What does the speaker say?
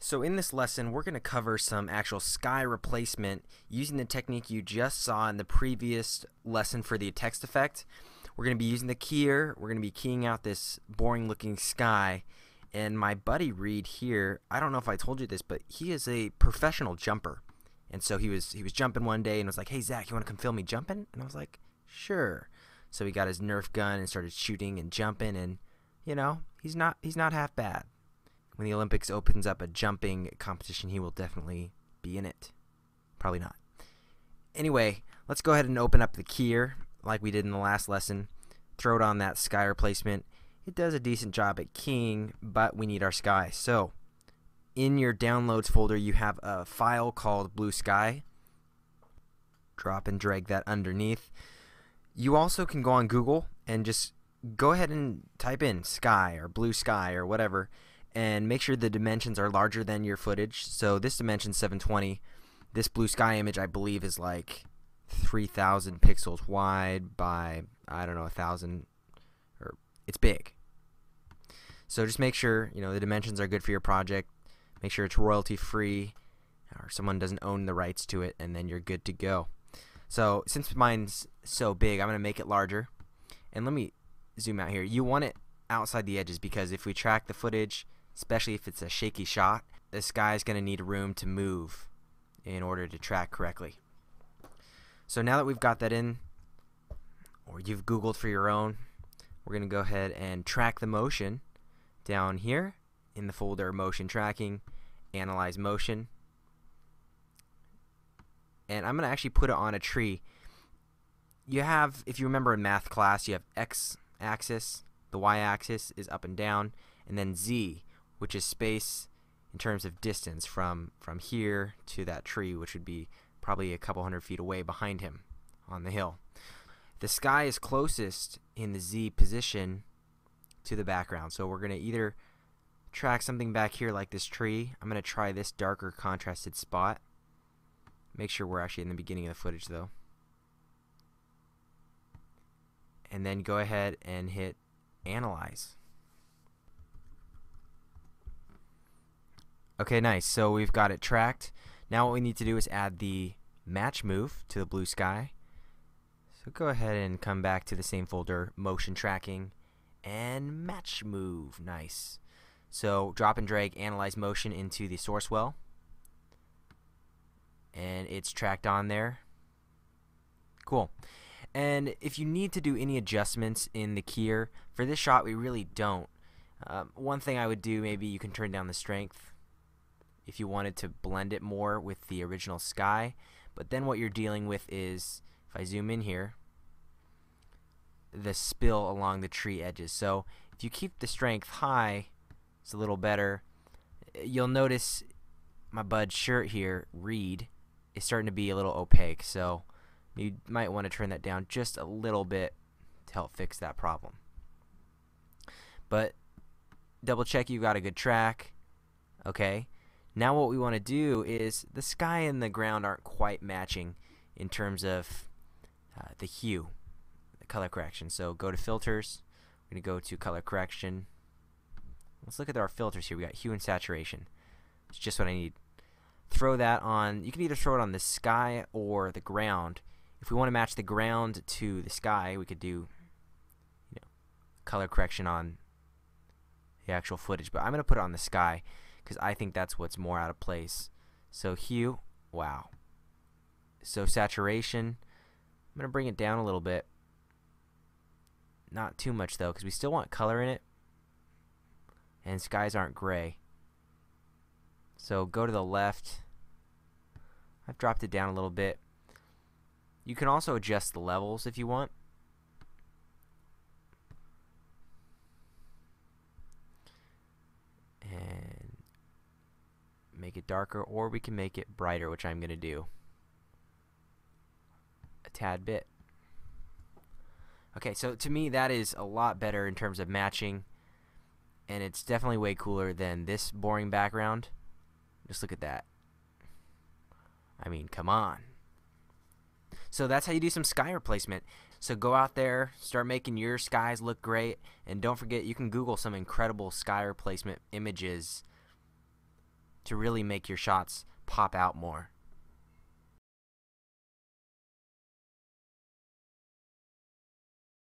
So in this lesson, we're going to cover some actual sky replacement using the technique you just saw in the previous lesson for the text effect. We're going to be using the keyer. We're going to be keying out this boring looking sky. And my buddy Reed here, I don't know if I told you this, but he is a professional jumper. And so he was jumping one day and was like, "Hey Zach, you want to come film me jumping?" And I was like, "Sure." So he got his Nerf gun and started shooting and jumping, and you know, he's not half bad. When the Olympics opens up a jumping competition, he will definitely be in it. Probably not. Anyway, let's go ahead and open up the keyer like we did in the last lesson. Throw it on that sky replacement. It does a decent job at keying, but we need our sky. So in your downloads folder, you have a file called Blue Sky. Drop and drag that underneath. You also can go on Google and just go ahead and type in sky or blue sky or whatever, and make sure the dimensions are larger than your footage. So this dimension 720. This blue sky image, I believe, is like 3,000 pixels wide by, I don't know, 1,000, or it's big. So just make sure, you know, the dimensions are good for your project. Make sure it's royalty free or someone doesn't own the rights to it, and then you're good to go. So since mine's so big, I'm going to make it larger. And let me zoom out here. You want it outside the edges because if we track the footage, especially if it's a shaky shot, the sky is going to need room to move in order to track correctly. So now that we've got that in, or you've Googled for your own, we're going to go ahead and track the motion down here in the folder Motion Tracking, Analyze Motion. And I'm going to actually put it on a tree. You have, if you remember in math class, you have x-axis, the y-axis is up and down, and then z, which is space in terms of distance from here to that tree, which would be probably a couple hundred feet away behind him on the hill. The sky is closest in the z position to the background, so we're going to either track something back here like this tree. I'm going to try this darker contrasted spot. Make sure we're actually in the beginning of the footage though. And then go ahead and hit Analyze. Okay, nice. So we've got it tracked. Now what we need to do is add the match move to the blue sky. So go ahead and come back to the same folder, Motion Tracking, and Match Move. Nice. So drop and drag Analyze Motion into the source well. And it's tracked on there. Cool. And if you need to do any adjustments in the keyer, for this shot we really don't. One thing I would do, maybe you can turn down the strength if you wanted to blend it more with the original sky. But then what you're dealing with is, if I zoom in here, the spill along the tree edges. So if you keep the strength high, it's a little better. You'll notice my bud's shirt here, Reed, is starting to be a little opaque. So you might want to turn that down just a little bit to help fix that problem. But double check you've got a good track. Okay. Now what we want to do is, the sky and the ground aren't quite matching in terms of the hue, the color correction. So go to Filters. We're going to go to Color Correction. Let's look at our filters here. We got Hue and Saturation. It's just what I need. Throw that on. You can either throw it on the sky or the ground. If we want to match the ground to the sky, we could do, you know, color correction on the actual footage. But I'm going to put it on the sky because I think that's what's more out of place. So hue, wow. So saturation, I'm going to bring it down a little bit. Not too much though, because we still want color in it. And skies aren't gray. So go to the left. I've dropped it down a little bit. You can also adjust the levels if you want. And make it darker, or we can make it brighter, which I'm going to do a tad bit. Okay, so to me that is a lot better in terms of matching, and it's definitely way cooler than this boring background. Just look at that. I mean, come on. So that's how you do some sky replacement. So go out there, start making your skies look great, and don't forget you can Google some incredible sky replacement images to really make your shots pop out more.